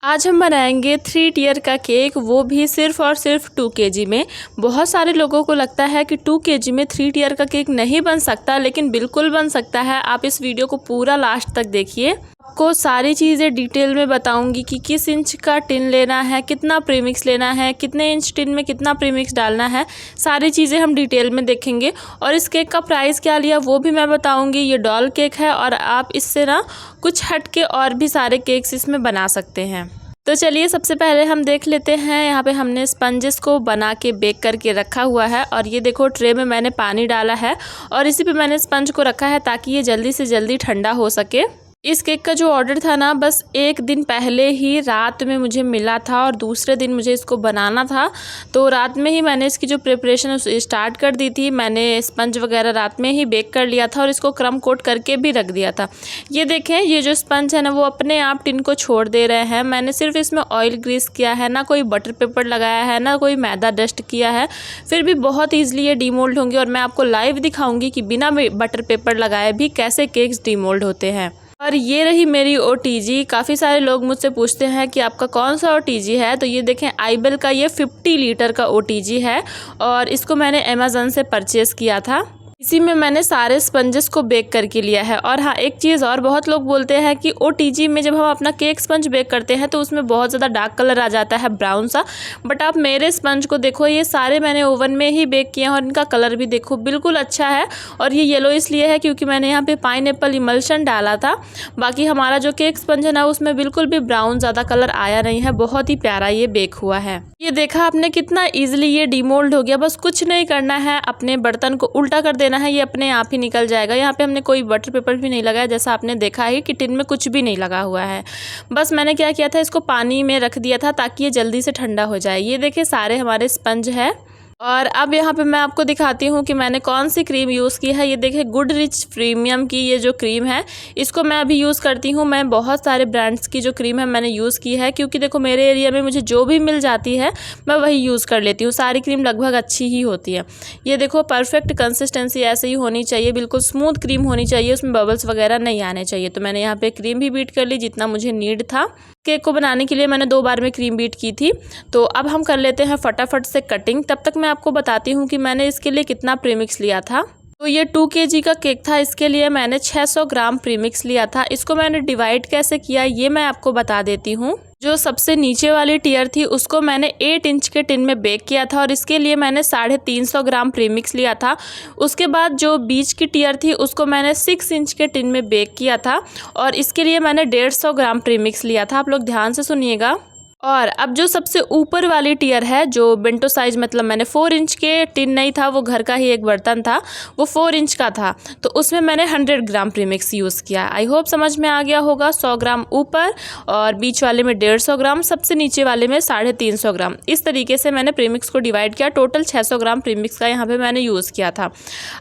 आज हम बनाएंगे 3 टियर का केक, वो भी सिर्फ और सिर्फ 2 केजी में। बहुत सारे लोगों को लगता है कि 2 केजी में 3 टियर का केक नहीं बन सकता, लेकिन बिल्कुल बन सकता है। आप इस वीडियो को पूरा लास्ट तक देखिए, आपको सारी चीज़ें डिटेल में बताऊंगी कि किस इंच का टिन लेना है, कितना प्रीमिक्स लेना है, कितने इंच टिन में कितना प्रीमिक्स डालना है। सारी चीज़ें हम डिटेल में देखेंगे और इस केक का प्राइस क्या लिया वो भी मैं बताऊंगी। ये डॉल केक है और आप इससे ना कुछ हटके और भी सारे केक्स इसमें बना सकते हैं। तो चलिए सबसे पहले हम देख लेते हैं। यहाँ पे हमने स्पंजेस को बना के बेक करके रखा हुआ है और ये देखो ट्रे में मैंने पानी डाला है और इसी पे मैंने स्पंज को रखा है ताकि ये जल्दी से जल्दी ठंडा हो सके। इस केक का जो ऑर्डर था ना, बस एक दिन पहले ही रात में मुझे मिला था और दूसरे दिन मुझे इसको बनाना था, तो रात में ही मैंने इसकी जो प्रिपरेशन स्टार्ट कर दी थी। मैंने स्पंज वगैरह रात में ही बेक कर लिया था और इसको क्रम कोट करके भी रख दिया था। ये देखें, ये जो स्पंज है ना वो अपने आप टिन को छोड़ दे रहे हैं। मैंने सिर्फ इसमें ऑयल ग्रीस किया है, ना कोई बटर पेपर लगाया है, ना कोई मैदा डस्ट किया है, फिर भी बहुत ईजिली ये डीमोल्ड होंगे और मैं आपको लाइव दिखाऊंगी कि बिना बटर पेपर लगाए भी कैसे केक्स डीमोल्ड होते हैं। और ये रही मेरी ओटीजी। काफ़ी सारे लोग मुझसे पूछते हैं कि आपका कौन सा ओटीजी है, तो ये देखें आइबेल का ये 50 लीटर का ओटीजी है और इसको मैंने अमेज़न से परचेज़ किया था। इसी में मैंने सारे स्पंजेस को बेक करके लिया है। और हाँ, एक चीज़ और, बहुत लोग बोलते हैं कि ओटीजी में जब हम अपना केक स्पंज बेक करते हैं तो उसमें बहुत ज़्यादा डार्क कलर आ जाता है, ब्राउन सा। बट आप मेरे स्पंज को देखो, ये सारे मैंने ओवन में ही बेक किए हैं और इनका कलर भी देखो बिल्कुल अच्छा है। और ये येलो इसलिए है क्योंकि मैंने यहाँ पे पाइनएप्पल इमल्शन डाला था। बाकी हमारा जो केक स्पंज है ना उसमें बिल्कुल भी ब्राउन ज़्यादा कलर आया नहीं है, बहुत ही प्यारा ये बेक हुआ है। ये देखा आपने कितना ईजिली ये डीमोल्ड हो गया। बस कुछ नहीं करना है, अपने बर्तन को उल्टा कर देना है, ये अपने आप ही निकल जाएगा। यहाँ पे हमने कोई बटर पेपर भी नहीं लगाया, जैसा आपने देखा है कि टिन में कुछ भी नहीं लगा हुआ है। बस मैंने क्या किया था, इसको पानी में रख दिया था ताकि ये जल्दी से ठंडा हो जाए। ये देखिए सारे हमारे स्पंज है। और अब यहाँ पे मैं आपको दिखाती हूँ कि मैंने कौन सी क्रीम यूज़ की है। ये देखिए गुड रिच प्रीमियम की ये जो क्रीम है, इसको मैं अभी यूज़ करती हूँ। मैं बहुत सारे ब्रांड्स की जो क्रीम है मैंने यूज़ की है, क्योंकि देखो मेरे एरिया में मुझे जो भी मिल जाती है मैं वही यूज़ कर लेती हूँ। सारी क्रीम लगभग अच्छी ही होती है। ये देखो परफेक्ट कंसिस्टेंसी ऐसे ही होनी चाहिए, बिल्कुल स्मूथ क्रीम होनी चाहिए, उसमें बबल्स वगैरह नहीं आने चाहिए। तो मैंने यहाँ पर क्रीम भी बीट कर ली जितना मुझे नीड था। केक को बनाने के लिए मैंने 2 बार में क्रीम बीट की थी। तो अब हम कर लेते हैं फटाफट से कटिंग। तब तक मैं आपको बताती हूँ कि मैंने इसके लिए कितना प्रीमिक्स लिया था। तो ये 2 केजी का केक था, इसके लिए मैंने 600 ग्राम प्रीमिक्स लिया था। इसको मैंने डिवाइड कैसे किया ये मैं आपको बता देती हूँ। जो सबसे नीचे वाली टियर थी उसको मैंने 8 इंच के टिन में बेक किया था और इसके लिए मैंने 350 ग्राम प्रीमिक्स लिया था। उसके बाद जो बीच की टियर थी उसको मैंने 6 इंच के टिन में बेक किया था और इसके लिए मैंने 150 ग्राम प्रीमिक्स लिया था। आप लोग ध्यान से सुनिएगा। और अब जो सबसे ऊपर वाली टियर है, जो बेंटो साइज, मतलब मैंने 4 इंच के टिन नहीं था, वो घर का ही एक बर्तन था, वो 4 इंच का था, तो उसमें मैंने 100 ग्राम प्रीमिक्स यूज़ किया। आई होप समझ में आ गया होगा। 100 ग्राम ऊपर और बीच वाले में 150 ग्राम, सबसे नीचे वाले में 350 ग्राम। इस तरीके से मैंने प्रीमिक्स को डिवाइड किया। टोटल 600 ग्राम प्रीमिक्स का यहाँ पर मैंने यूज़ किया था।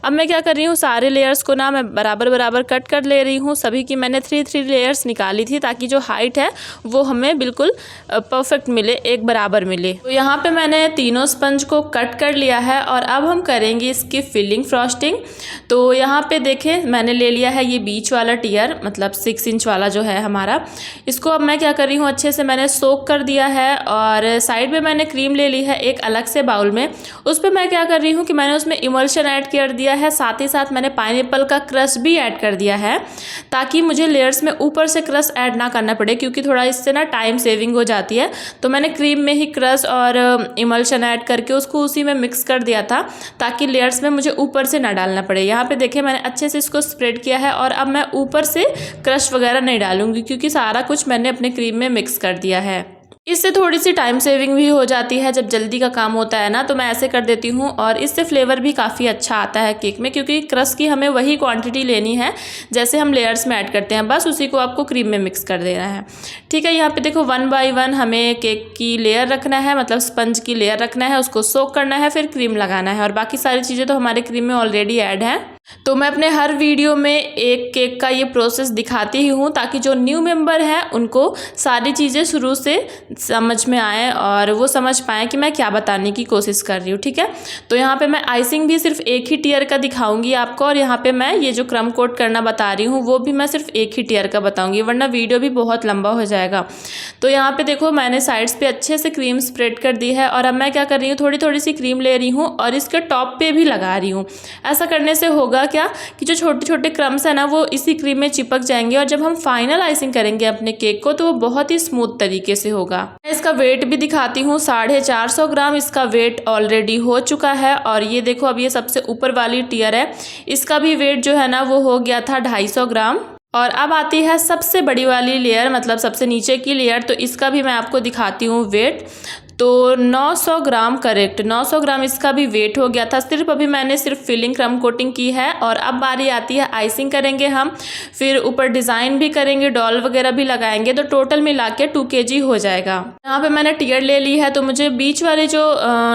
अब मैं क्या कर रही हूँ, सारे लेयर्स को ना मैं बराबर बराबर कट कर ले रही हूँ। सभी की मैंने 3 लेयर्स निकाली थी ताकि जो हाइट है वो हमें बिल्कुल परफेक्ट मिले, एक बराबर मिले। तो यहाँ पे मैंने तीनों स्पंज को कट कर लिया है और अब हम करेंगे इसकी फिलिंग फ्रॉस्टिंग। तो यहाँ पे देखें मैंने ले लिया है ये बीच वाला टियर, मतलब 6 इंच वाला जो है हमारा। इसको अब मैं क्या कर रही हूँ, अच्छे से मैंने सोक कर दिया है और साइड में मैंने क्रीम ले ली है एक अलग से बाउल में। उस पर मैं क्या कर रही हूँ कि मैंने उसमें इमल्शन ऐड कर दिया है, साथ ही साथ मैंने पाइनएप्पल का क्रश भी ऐड कर दिया है ताकि मुझे लेयर्स में ऊपर से क्रश ऐड ना करना पड़े, क्योंकि थोड़ा इससे ना टाइम सेविंग हो जाती है। तो मैंने क्रीम में ही क्रश और इमल्शन ऐड करके उसको उसी में मिक्स कर दिया था ताकि लेयर्स में मुझे ऊपर से ना डालना पड़े। यहाँ पे देखिए मैंने अच्छे से इसको स्प्रेड किया है और अब मैं ऊपर से क्रश वगैरह नहीं डालूंगी क्योंकि सारा कुछ मैंने अपने क्रीम में मिक्स कर दिया है। इससे थोड़ी सी टाइम सेविंग भी हो जाती है, जब जल्दी का काम होता है ना, तो मैं ऐसे कर देती हूँ। और इससे फ्लेवर भी काफ़ी अच्छा आता है केक में, क्योंकि क्रश की हमें वही क्वांटिटी लेनी है जैसे हम लेयर्स में ऐड करते हैं, बस उसी को आपको क्रीम में मिक्स कर देना है। ठीक है, यहाँ पे देखो 1 बाय 1 हमें केक की लेयर रखना है, मतलब स्पंज की लेयर रखना है, उसको सोक करना है, फिर क्रीम लगाना है और बाकी सारी चीज़ें तो हमारे क्रीम में ऑलरेडी ऐड है। तो मैं अपने हर वीडियो में एक केक का ये प्रोसेस दिखाती ही हूँ ताकि जो न्यू मेंबर हैं उनको सारी चीज़ें शुरू से समझ में आए और वो समझ पाएँ कि मैं क्या बताने की कोशिश कर रही हूँ, ठीक है। तो यहाँ पे मैं आइसिंग भी सिर्फ एक ही टियर का दिखाऊंगी आपको, और यहाँ पे मैं ये जो क्रम कोट करना बता रही हूँ वो भी मैं सिर्फ एक ही टियर का बताऊँगी, वरना वीडियो भी बहुत लंबा हो जाएगा। तो यहाँ पर देखो मैंने साइड्स पर अच्छे से क्रीम स्प्रेड कर दी है, और अब मैं क्या कर रही हूँ, थोड़ी थोड़ी सी क्रीम ले रही हूँ और इसके टॉप पर भी लगा रही हूँ। ऐसा करने से होगा क्या कि जो छोटे छोटे क्रम्स है ना वो इसी क्रीम में चिपक जाएंगे, और जब हम फाइनल आइसिंग करेंगे अपने केक को तो वो बहुत ही स्मूथ तरीके से होगा। मैं इसका वेट भी दिखाती हूँ, 450 ग्राम इसका वेट ऑलरेडी हो चुका है। और ये देखो अब ये सबसे ऊपर वाली टियर है, इसका भी वेट जो है ना वो हो गया था 250 ग्राम। और अब आती है सबसे बड़ी वाली लेयर, मतलब सबसे नीचे की लेयर, तो इसका भी मैं आपको दिखाती हूँ वेट। तो 900 ग्राम करेक्ट, 900 ग्राम इसका भी वेट हो गया था। सिर्फ अभी मैंने सिर्फ फिलिंग क्रम कोटिंग की है, और अब बारी आती है आइसिंग करेंगे हम, फिर ऊपर डिज़ाइन भी करेंगे, डॉल वगैरह भी लगाएंगे, तो टोटल मिला के 2 kg हो जाएगा। यहाँ पे मैंने टियर ले ली है, तो मुझे बीच वाली जो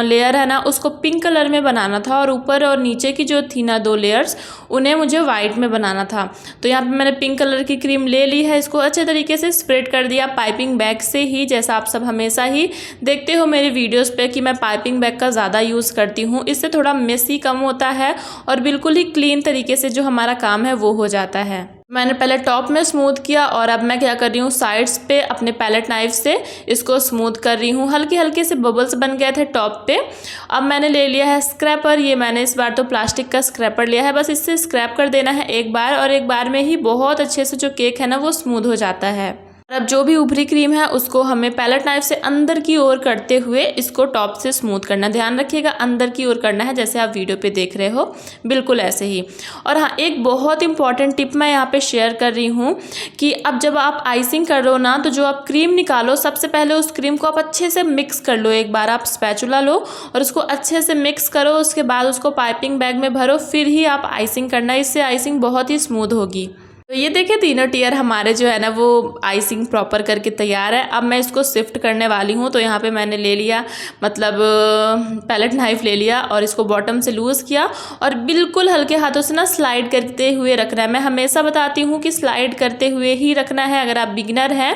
लेयर है ना उसको पिंक कलर में बनाना था, और ऊपर और नीचे की जो थी ना 2 लेयर्स उन्हें मुझे वाइट में बनाना था। तो यहाँ पे मैंने पिंक कलर की क्रीम ले ली है, इसको अच्छे तरीके से स्प्रेड कर दिया पाइपिंग बैग से ही, जैसा आप सब हमेशा ही देखते हो मेरे वीडियोस पे कि मैं पाइपिंग बैग का ज़्यादा यूज़ करती हूँ। इससे थोड़ा मेसी कम होता है और बिल्कुल ही क्लीन तरीके से जो हमारा काम है वो हो जाता है। मैंने पहले टॉप में स्मूथ किया, और अब मैं क्या कर रही हूँ, साइड्स पे अपने पैलेट नाइफ से इसको स्मूथ कर रही हूँ। हल्के हल्के से बबल्स बन गए थे टॉप पे। अब मैंने ले लिया है स्क्रैपर, ये मैंने इस बार तो प्लास्टिक का स्क्रैपर लिया है, बस इससे स्क्रैप कर देना है एक बार, और एक बार में ही बहुत अच्छे से जो केक है ना वो स्मूथ हो जाता है। अब जो भी ऊपरी क्रीम है उसको हमें पैलेट नाइफ से अंदर की ओर करते हुए इसको टॉप से स्मूथ करना, ध्यान रखिएगा अंदर की ओर करना है, जैसे आप वीडियो पे देख रहे हो बिल्कुल ऐसे ही। और हाँ, एक बहुत इंपॉर्टेंट टिप मैं यहाँ पे शेयर कर रही हूँ कि अब जब आप आइसिंग कर रहे हो ना, तो जो आप क्रीम निकालो सबसे पहले उस क्रीम को आप अच्छे से मिक्स कर लो। एक बार आप स्पैचुला लो और उसको अच्छे से मिक्स करो, उसके बाद उसको पाइपिंग बैग में भरो, फिर ही आप आइसिंग करना, इससे आइसिंग बहुत ही स्मूथ होगी। तो ये देखिए तीनों टियर हमारे जो है ना वो आइसिंग प्रॉपर करके तैयार है। अब मैं इसको शिफ्ट करने वाली हूँ। तो यहाँ पे मैंने ले लिया, मतलब पैलेट नाइफ ले लिया, और इसको बॉटम से लूज़ किया, और बिल्कुल हल्के हाथों से ना स्लाइड करते हुए रखना है। मैं हमेशा बताती हूँ कि स्लाइड करते हुए ही रखना है। अगर आप बिगिनर हैं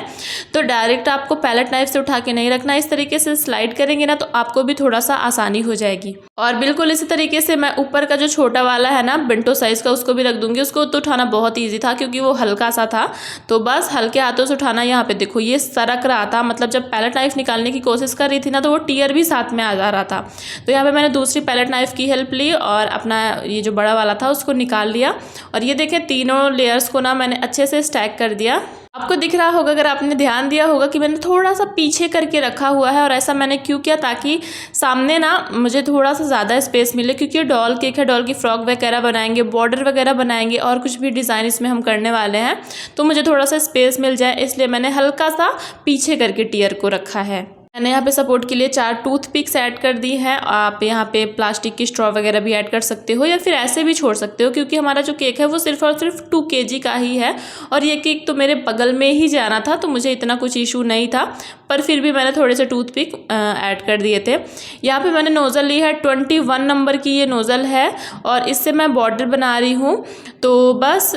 तो डायरेक्ट आपको पैलेट नाइफ से उठा के नहीं रखना, इस तरीके से स्लाइड करेंगे ना तो आपको भी थोड़ा सा आसानी हो जाएगी। और बिल्कुल इसी तरीके से मैं ऊपर का जो छोटा वाला है ना बिंटो साइज़ का, उसको भी रख दूँगी। उसको तो उठाना बहुत ईजी था क्योंकि वो हल्का सा था, तो बस हल्के हाथों से उठाना। यहाँ पे देखो ये सरक रहा था, मतलब जब पैलेट नाइफ निकालने की कोशिश कर रही थी ना तो वो टियर भी साथ में आ जा रहा था। तो यहाँ पे मैंने दूसरी पैलेट नाइफ की हेल्प ली और अपना ये जो बड़ा वाला था उसको निकाल लिया। और ये देखें तीनों लेयर्स को ना मैंने अच्छे से स्टैक कर दिया। आपको दिख रहा होगा, अगर आपने ध्यान दिया होगा, कि मैंने थोड़ा सा पीछे करके रखा हुआ है। और ऐसा मैंने क्यों किया, ताकि सामने ना मुझे थोड़ा सा ज़्यादा स्पेस मिले, क्योंकि डॉल केक है, डॉल की फ्रॉक वगैरह बनाएंगे, बॉर्डर वगैरह बनाएंगे, और कुछ भी डिज़ाइन इसमें हम करने वाले हैं, तो मुझे थोड़ा सा स्पेस मिल जाए, इसलिए मैंने हल्का सा पीछे करके टियर को रखा है। मैंने यहाँ पे सपोर्ट के लिए 4 टूथपिक्स ऐड कर दी हैं। आप यहाँ पे प्लास्टिक की स्ट्रॉ वगैरह भी ऐड कर सकते हो, या फिर ऐसे भी छोड़ सकते हो, क्योंकि हमारा जो केक है वो सिर्फ और सिर्फ 2 kg का ही है। और ये केक तो मेरे बगल में ही जाना था, तो मुझे इतना कुछ इशू नहीं था, पर फिर भी मैंने थोड़े से टूथपिक ऐड कर दिए थे। यहाँ पे मैंने नोज़ल ली है, 21 नंबर की ये नोज़ल है, और इससे मैं बॉर्डर बना रही हूँ। तो बस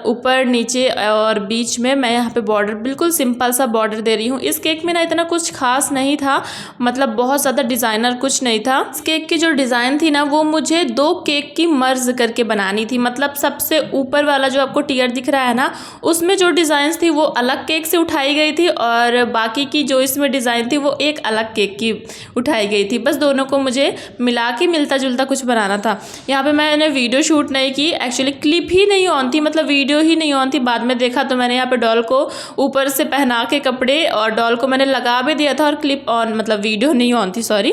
ऊपर नीचे और बीच में मैं यहाँ पे बॉर्डर, बिल्कुल सिंपल सा बॉर्डर दे रही हूँ। इस केक में ना इतना कुछ खास नहीं था, मतलब बहुत ज़्यादा डिज़ाइनर कुछ नहीं था। इस केक की जो डिज़ाइन थी ना वो मुझे 2 केक की मर्ज करके बनानी थी। मतलब सबसे ऊपर वाला जो आपको टियर दिख रहा है ना, उसमें जो डिज़ाइन थी वो अलग केक से उठाई गई थी, और बाकी की जो इसमें डिज़ाइन थी वो एक अलग केक की उठाई गई थी। बस दोनों को मुझे मिला के मिलता जुलता कुछ बनाना था। यहाँ पे मैंने वीडियो शूट नहीं की, एक्चुअली क्लिप ही नहीं ऑन थी, मतलब वीडियो ही नहीं ऑन थी। बाद में देखा तो मैंने यहाँ पे डॉल को ऊपर से पहना के कपड़े, और डॉल को मैंने लगा भी दिया था, और क्लिप ऑन, मतलब वीडियो नहीं ऑन थी, सॉरी।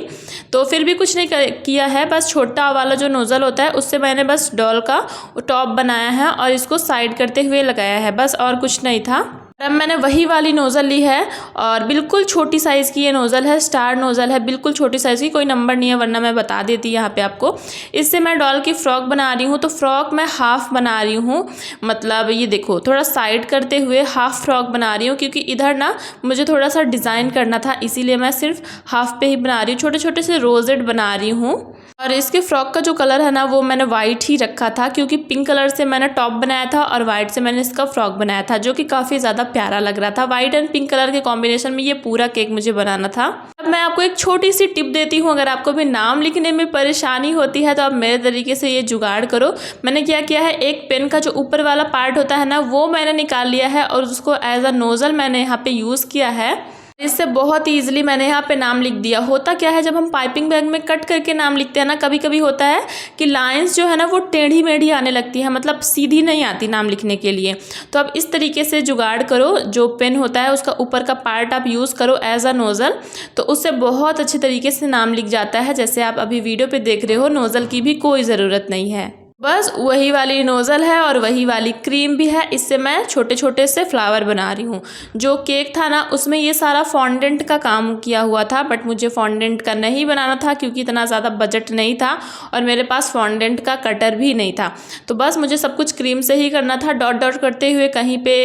तो फिर भी कुछ नहीं किया है, बस छोटा वाला जो नोज़ल होता है उससे मैंने बस डॉल का टॉप बनाया है और इसको साइड करते हुए लगाया है, बस, और कुछ नहीं था। अब मैंने वही वाली नोज़ल ली है, और बिल्कुल छोटी साइज़ की ये नोज़ल है, स्टार नोज़ल है, बिल्कुल छोटी साइज़ की, कोई नंबर नहीं है, वरना मैं बता देती यहाँ पे आपको। इससे मैं डॉल की फ़्रॉक बना रही हूँ, तो फ्रॉक मैं हाफ़ बना रही हूँ, मतलब ये देखो थोड़ा साइड करते हुए हाफ़ फ्रॉक बना रही हूँ, क्योंकि इधर ना मुझे थोड़ा सा डिज़ाइन करना था, इसीलिए मैं सिर्फ हाफ़ पे ही बना रही हूँ। छोटे छोटे से रोजेट बना रही हूँ। और इसके फ्रॉक का जो कलर है ना वो मैंने वाइट ही रखा था, क्योंकि पिंक कलर से मैंने टॉप बनाया था और वाइट से मैंने इसका फ्रॉक बनाया था, जो कि काफ़ी ज़्यादा प्यारा लग रहा था। वाइट एंड पिंक कलर के कॉम्बिनेशन में ये पूरा केक मुझे बनाना था। अब मैं आपको एक छोटी सी टिप देती हूँ, अगर आपको भी नाम लिखने में परेशानी होती है तो आप मेरे तरीके से ये जुगाड़ करो। मैंने क्या किया है, एक पेन का जो ऊपर वाला पार्ट होता है ना वो मैंने निकाल लिया है और उसको एज अ नोज़ल मैंने यहाँ पे यूज़ किया है। इससे बहुत ईजिली मैंने यहाँ पे नाम लिख दिया। होता क्या है, जब हम पाइपिंग बैग में कट करके नाम लिखते हैं ना, कभी कभी होता है कि लाइंस जो है ना वो टेढ़ी मेढ़ी आने लगती है, मतलब सीधी नहीं आती नाम लिखने के लिए। तो आप इस तरीके से जुगाड़ करो, जो पेन होता है उसका ऊपर का पार्ट आप यूज़ करो एज अ नोज़ल, तो उससे बहुत अच्छे तरीके से नाम लिख जाता है। जैसे आप अभी वीडियो पे देख रहे हो, नोज़ल की भी कोई ज़रूरत नहीं है, बस वही वाली नोज़ल है और वही वाली क्रीम भी है। इससे मैं छोटे छोटे से फ्लावर बना रही हूँ। जो केक था ना उसमें ये सारा फॉन्डेंट का काम किया हुआ था, बट मुझे फॉन्डेंट का नहीं बनाना था क्योंकि इतना ज़्यादा बजट नहीं था और मेरे पास फॉन्डेंट का कटर भी नहीं था। तो बस मुझे सब कुछ क्रीम से ही करना था। डॉट डॉट करते हुए कहीं पे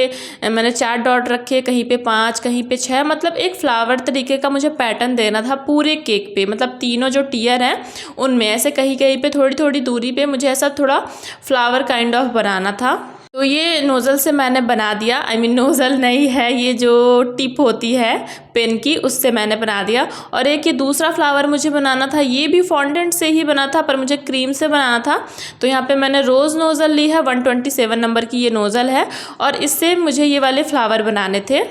मैंने 4 डॉट रखे, कहीं पे 5, कहीं पे 6, मतलब एक फ्लावर तरीके का मुझे पैटर्न देना था पूरे केक पे। मतलब तीनों जो टियर हैं उनमें ऐसे कहीं कहीं पे थोड़ी थोड़ी दूरी पे मुझे ऐसा थोड़ा फ्लावर काइंड ऑफ बनाना था। तो ये नोज़ल से मैंने बना दिया। नोज़ल नहीं है, ये जो टिप होती है पेन की, उससे मैंने बना दिया। और एक ये दूसरा फ्लावर मुझे बनाना था, ये भी फॉन्डेंट से ही बना था पर मुझे क्रीम से बनाना था। तो यहाँ पे मैंने रोज़ नोज़ल ली है, 127 नंबर की ये नोज़ल है और इससे मुझे ये वाले फ्लावर बनाने थे।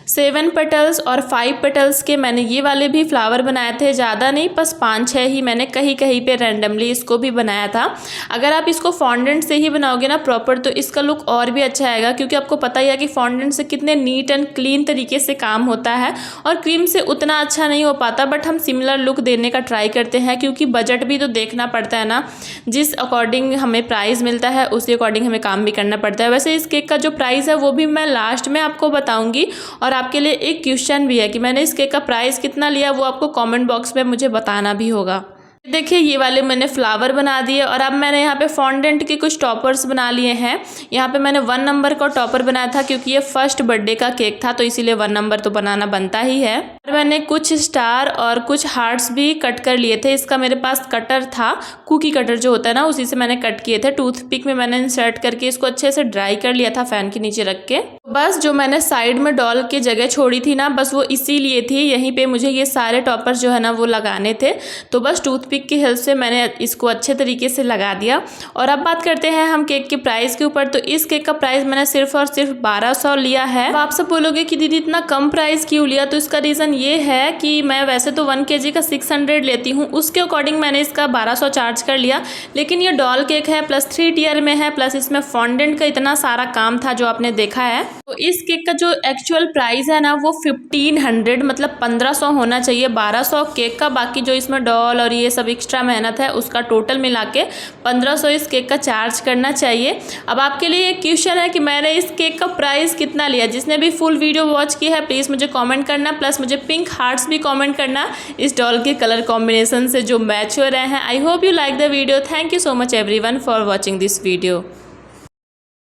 7 पेटल्स और 5 पेटल्स के मैंने ये वाले भी फ्लावर बनाए थे, ज़्यादा नहीं, बस 5-6 ही मैंने कहीं कहीं पे रैंडमली इसको भी बनाया था। अगर आप इसको फॉन्डेंट से ही बनाओगे ना प्रॉपर, तो इसका लुक और भी अच्छा आएगा, क्योंकि आपको पता ही है कि फॉन्डेंट से कितने नीट एंड क्लीन तरीके से काम होता है और क्रीम से उतना अच्छा नहीं हो पाता। बट हम सिमिलर लुक देने का ट्राई करते हैं, क्योंकि बजट भी तो देखना पड़ता है ना, जिस अकॉर्डिंग हमें प्राइस मिलता है उसी अकॉर्डिंग हमें काम भी करना पड़ता है। वैसे इस केक का जो प्राइस है वो भी मैं लास्ट में आपको बताऊँगी। और आपके लिए एक क्वेश्चन भी है कि मैंने इस केक का प्राइस कितना लिया, वो आपको कमेंट बॉक्स में मुझे बताना भी होगा। देखिए ये वाले मैंने फ्लावर बना दिए और अब मैंने यहाँ पे फॉन्डेंट के कुछ टॉपर्स बना लिए हैं। यहाँ पे मैंने 1 नंबर का टॉपर बनाया था, क्योंकि ये फर्स्ट बर्थडे का केक था तो इसीलिए 1 नंबर तो बनाना बनता ही है। और मैंने कुछ स्टार और कुछ हार्ट्स भी कट कर लिए थे। इसका मेरे पास कटर था, कुकी कटर जो होता है ना, उसी से मैंने कट किए थे। टूथपिक में मैंने इंसर्ट करके इसको अच्छे से ड्राई कर लिया था फैन के नीचे रख के। बस जो मैंने साइड में डॉल की जगह छोड़ी थी ना, बस वो इसीलिए थी, यहीं पे मुझे ये सारे टॉपर्स जो है ना वो लगाने थे। तो बस टूथपिक की हेल्प से मैंने इसको अच्छे तरीके से लगा दिया। और अब बात करते हैं हम केक के प्राइस के ऊपर। तो इस केक का प्राइस मैंने सिर्फ और सिर्फ 1200 लिया है। तो आप सब बोलोगे कि दीदी इतना कम प्राइस क्यों लिया, तो इसका रीज़न ये है कि मैं वैसे तो 1 kg का 600 लेती हूँ, उसके अकॉर्डिंग मैंने इसका 1200 चार्ज कर लिया। लेकिन ये डॉल केक है, प्लस 3 टियर में है, प्लस इसमें फॉन्डेंट का इतना सारा काम था जो आपने देखा है। तो इस केक का जो एक्चुअल प्राइस है ना वो 1500, मतलब 1500 होना चाहिए 1200 केक का। बाकी जो इसमें डॉल और ये सब एक्स्ट्रा मेहनत है उसका टोटल मिला के 1500 इस केक का चार्ज करना चाहिए। अब आपके लिए एक क्वेश्चन है कि मैंने इस केक का प्राइस कितना लिया। जिसने भी फुल वीडियो वॉच की है प्लीज़ मुझे कमेंट करना, प्लस मुझे पिंक हार्ट्स भी कमेंट करना इस डॉल के कलर कॉम्बिनेशन से जो मैच हो रहे हैं। I hope you like the video. Thank you so much everyone for watching this video.